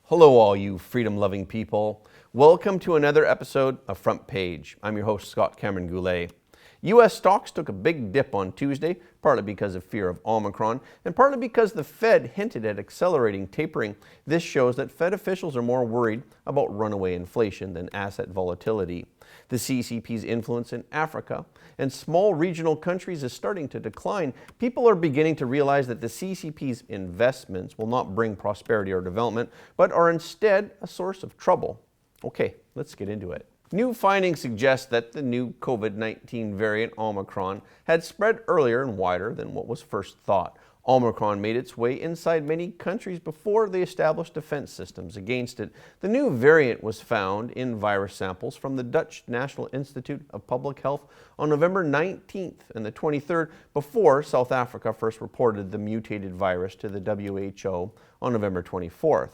Hello all you freedom-loving people. Welcome to another episode of Front Page. I'm your host, Scott Cameron Goulet. U.S. stocks took a big dip on Tuesday, partly because of fear of Omicron, and partly because the Fed hinted at accelerating tapering. This shows that Fed officials are more worried about runaway inflation than asset volatility. The CCP's influence in Africa and small regional countries is starting to decline. People are beginning to realize that the CCP's investments will not bring prosperity or development, but are instead a source of trouble. Okay, let's get into it. New findings suggest that the new COVID-19 variant Omicron had spread earlier and wider than what was first thought. Omicron made its way inside many countries before they established defense systems against it. The new variant was found in virus samples from the Dutch National Institute of Public Health on November 19th and the 23rd, before South Africa first reported the mutated virus to the WHO on November 24th.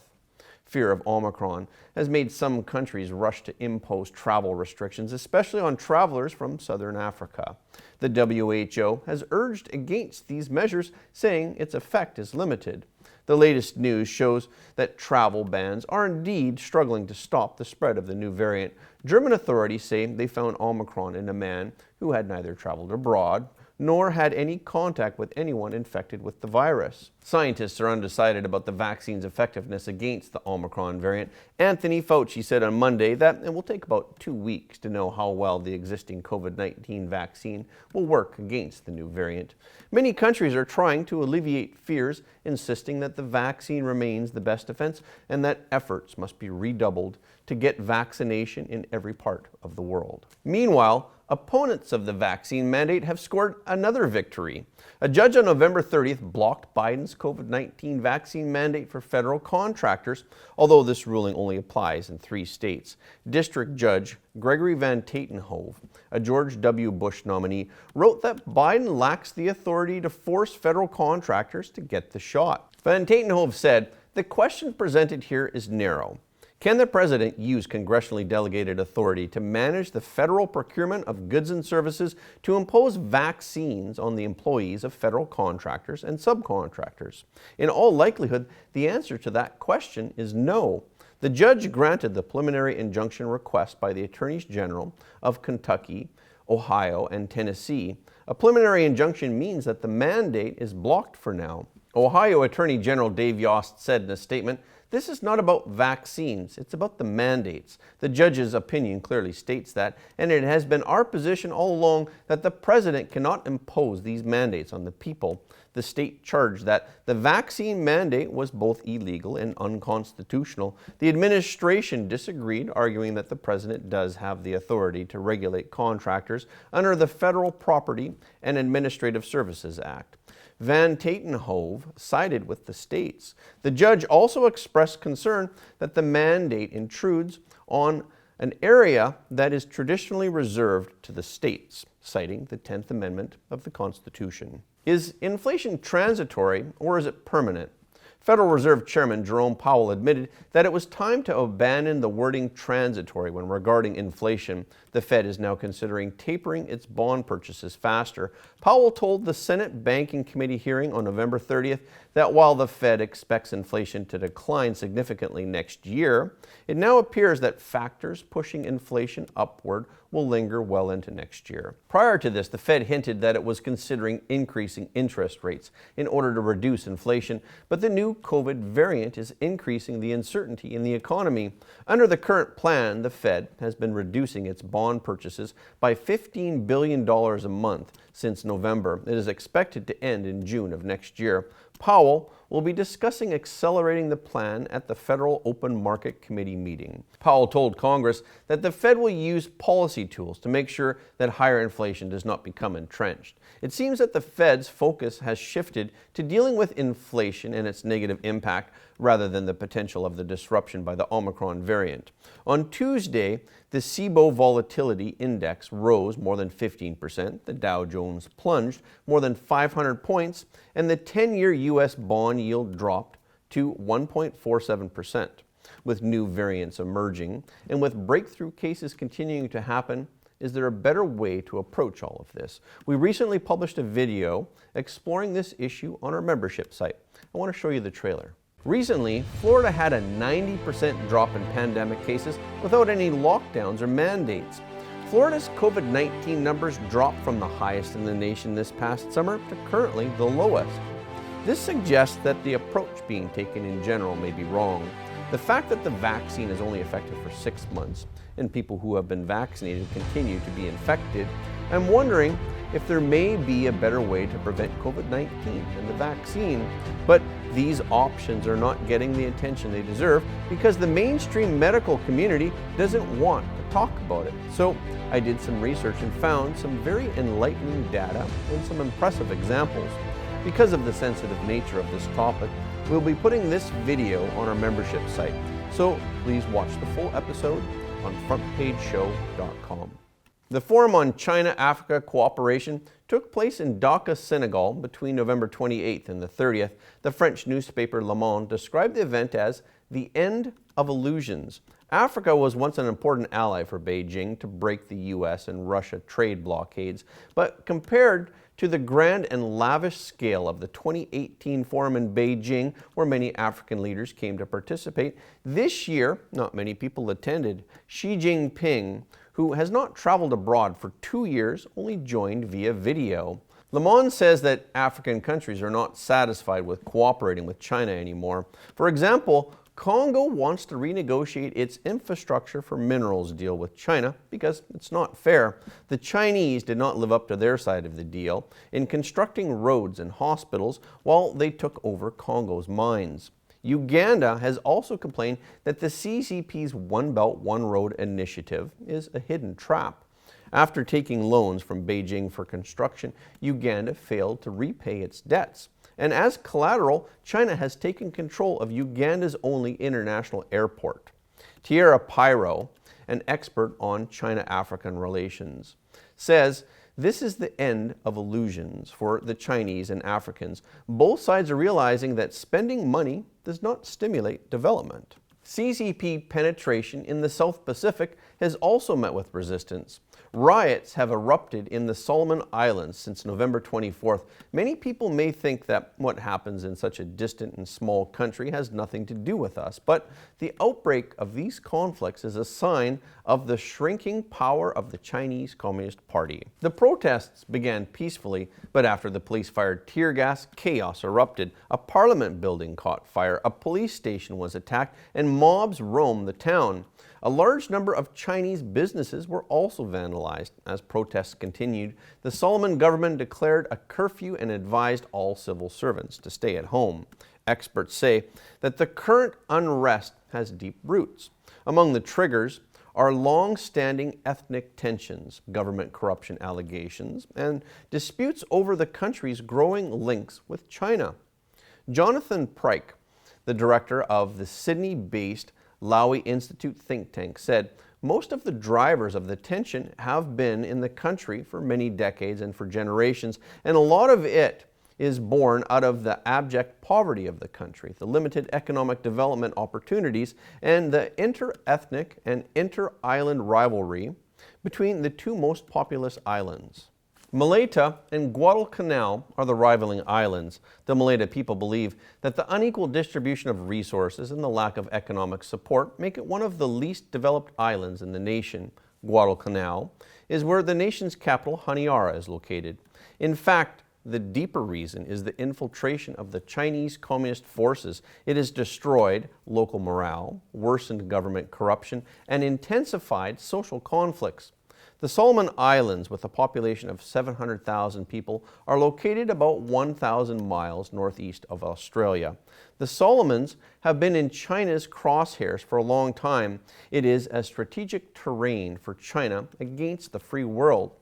Fear of Omicron has made some countries rush to impose travel restrictions, especially on travelers from southern Africa. The WHO has urged against these measures, saying its effect is limited. The latest news shows that travel bans are indeed struggling to stop the spread of the new variant. German authorities say they found Omicron in a man who had neither traveled abroad nor had any contact with anyone infected with the virus. Scientists are undecided about the vaccine's effectiveness against the Omicron variant. Anthony Fauci said on Monday that it will take about 2 weeks to know how well the existing COVID-19 vaccine will work against the new variant. Many countries are trying to alleviate fears, insisting that the vaccine remains the best defense and that efforts must be redoubled to get vaccination in every part of the world. Meanwhile, opponents of the vaccine mandate have scored another victory. A judge on November 30th blocked Biden's COVID-19 vaccine mandate for federal contractors, although this ruling only applies in 3 states. District Judge Gregory Van Tatenhove, a George W. Bush nominee, wrote that Biden lacks the authority to force federal contractors to get the shot. Van Tatenhove said, "The question presented here is narrow. Can the president use congressionally delegated authority to manage the federal procurement of goods and services to impose vaccines on the employees of federal contractors and subcontractors? In all likelihood, the answer to that question is no." The judge granted the preliminary injunction request by the attorneys general of Kentucky, Ohio, and Tennessee. A preliminary injunction means that the mandate is blocked for now. Ohio Attorney General Dave Yost said in a statement, "This is not about vaccines, it's about the mandates." The judge's opinion clearly states that, and it has been our position all along that the president cannot impose these mandates on the people. The state charged that the vaccine mandate was both illegal and unconstitutional. The administration disagreed, arguing that the president does have the authority to regulate contractors under the Federal Property and Administrative Services Act. Van Tatenhove sided with the states. The judge also expressed concern that the mandate intrudes on an area that is traditionally reserved to the states, citing the 10th Amendment of the Constitution. Is inflation transitory or is it permanent? Federal Reserve Chairman Jerome Powell admitted that it was time to abandon the wording transitory when regarding inflation. The Fed is now considering tapering its bond purchases faster. Powell told the Senate Banking Committee hearing on November 30th that while the Fed expects inflation to decline significantly next year, it now appears that factors pushing inflation upward will linger well into next year. Prior to this, the Fed hinted that it was considering increasing interest rates in order to reduce inflation, but the new COVID variant is increasing the uncertainty in the economy. Under the current plan, the Fed has been reducing its bond purchases by $15 billion a month since November. It is expected to end in June of next year. Powell will be discussing accelerating the plan at the Federal Open Market Committee meeting. Powell told Congress that the Fed will use policy tools to make sure that higher inflation does not become entrenched. It seems that the Fed's focus has shifted to dealing with inflation and its negative impact rather than the potential of the disruption by the Omicron variant. On Tuesday, the CBOE Volatility Index rose more than 15%, the Dow Jones plunged more than 500 points, and the 10-year U.S. bond yield dropped to 1.47%. With new variants emerging and with breakthrough cases continuing to happen, is there a better way to approach all of this? We recently published a video exploring this issue on our membership site. I want to show you the trailer. Recently, Florida had a 90% drop in pandemic cases without any lockdowns or mandates. Florida's COVID-19 numbers dropped from the highest in the nation this past summer to currently the lowest. This suggests that the approach being taken in general may be wrong. The fact that the vaccine is only effective for 6 months and people who have been vaccinated continue to be infected, I'm wondering if there may be a better way to prevent COVID-19 than the vaccine. But these options are not getting the attention they deserve because the mainstream medical community doesn't want to talk about it. So I did some research and found some very enlightening data and some impressive examples. Because of the sensitive nature of this topic, we'll be putting this video on our membership site. So please watch the full episode on frontpageshow.com. The Forum on China-Africa Cooperation took place in Dhaka, Senegal between November 28th and the 30th. The French newspaper Le Monde described the event as the end of illusions. Africa was once an important ally for Beijing to break the US and Russia trade blockades, but compared to the grand and lavish scale of the 2018 forum in Beijing, where many African leaders came to participate, this year, not many people attended. Xi Jinping, who has not traveled abroad for 2 years, only joined via video. Le Monde says that African countries are not satisfied with cooperating with China anymore. For example, Congo wants to renegotiate its infrastructure for minerals deal with China because it's not fair. The Chinese did not live up to their side of the deal in constructing roads and hospitals while they took over Congo's mines. Uganda has also complained that the CCP's One Belt, One Road initiative is a hidden trap. After taking loans from Beijing for construction, Uganda failed to repay its debts. And as collateral, China has taken control of Uganda's only international airport. Tierra Pyro, an expert on China-African relations, says this is the end of illusions for the Chinese and Africans. Both sides are realizing that spending money does not stimulate development. CCP penetration in the South Pacific has also met with resistance. Riots have erupted in the Solomon Islands since November 24th. Many people may think that what happens in such a distant and small country has nothing to do with us, but the outbreak of these conflicts is a sign of the shrinking power of the Chinese Communist Party. The protests began peacefully, but after the police fired tear gas, chaos erupted. A parliament building caught fire, a police station was attacked, and mobs roamed the town. A large number of Chinese businesses were also vandalized. As protests continued, the Solomon government declared a curfew and advised all civil servants to stay at home. Experts say that the current unrest has deep roots. Among the triggers are long-standing ethnic tensions, government corruption allegations, and disputes over the country's growing links with China. Jonathan Pryke, the director of the Sydney-based Lowy Institute think tank, said most of the drivers of the tension have been in the country for many decades and for generations, and a lot of it is born out of the abject poverty of the country, the limited economic development opportunities, and the inter-ethnic and inter-island rivalry between the two most populous islands. Malaita and Guadalcanal are the rivaling islands. The Malaita people believe that the unequal distribution of resources and the lack of economic support make it one of the least developed islands in the nation. Guadalcanal is where the nation's capital, Honiara, is located. In fact, the deeper reason is the infiltration of the Chinese Communist forces. It has destroyed local morale, worsened government corruption, and intensified social conflicts. The Solomon Islands, with a population of 700,000 people, are located about 1,000 miles northeast of Australia. The Solomons have been in China's crosshairs for a long time. It is a strategic terrain for China against the free world.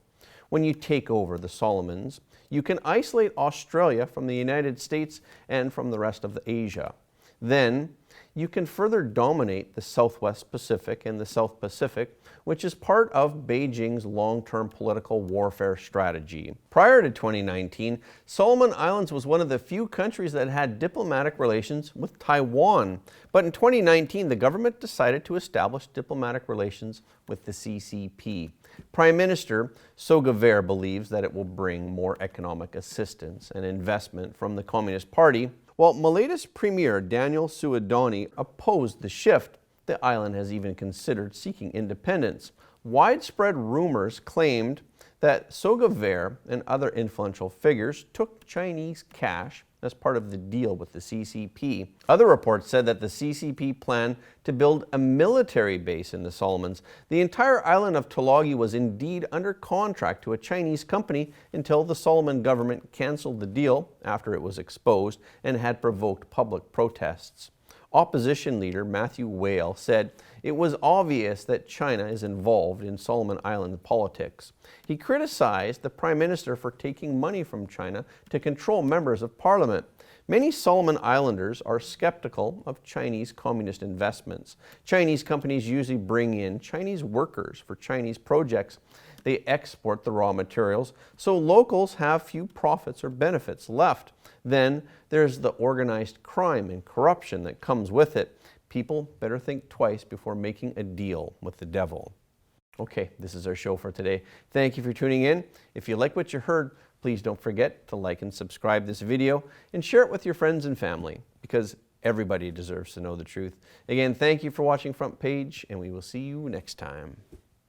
When you take over the Solomons, you can isolate Australia from the United States and from the rest of Asia. Then you can further dominate the Southwest Pacific and the South Pacific, which is part of Beijing's long-term political warfare strategy. Prior to 2019, Solomon Islands was one of the few countries that had diplomatic relations with Taiwan. But in 2019, the government decided to establish diplomatic relations with the CCP. Prime Minister Sogavare believes that it will bring more economic assistance and investment from the Communist Party, While Malaita's Premier Daniel Suadoni opposed the shift, the island has even considered seeking independence. Widespread rumors claimed that Sogavare and other influential figures took Chinese cash as part of the deal with the CCP. Other reports said that the CCP planned to build a military base in the Solomons. The entire island of Tulagi was indeed under contract to a Chinese company until the Solomon government canceled the deal after it was exposed and had provoked public protests. Opposition leader Matthew Whale said it was obvious that China is involved in Solomon Island politics. He criticized the Prime Minister for taking money from China to control members of Parliament. Many Solomon Islanders are skeptical of Chinese communist investments. Chinese companies usually bring in Chinese workers for Chinese projects. They export the raw materials, so locals have few profits or benefits left. Then there's the organized crime and corruption that comes with it. People better think twice before making a deal with the devil. Okay, this is our show for today. Thank you for tuning in. If you like what you heard, please don't forget to like and subscribe this video and share it with your friends and family, because everybody deserves to know the truth. Again, thank you for watching Front Page, and we will see you next time.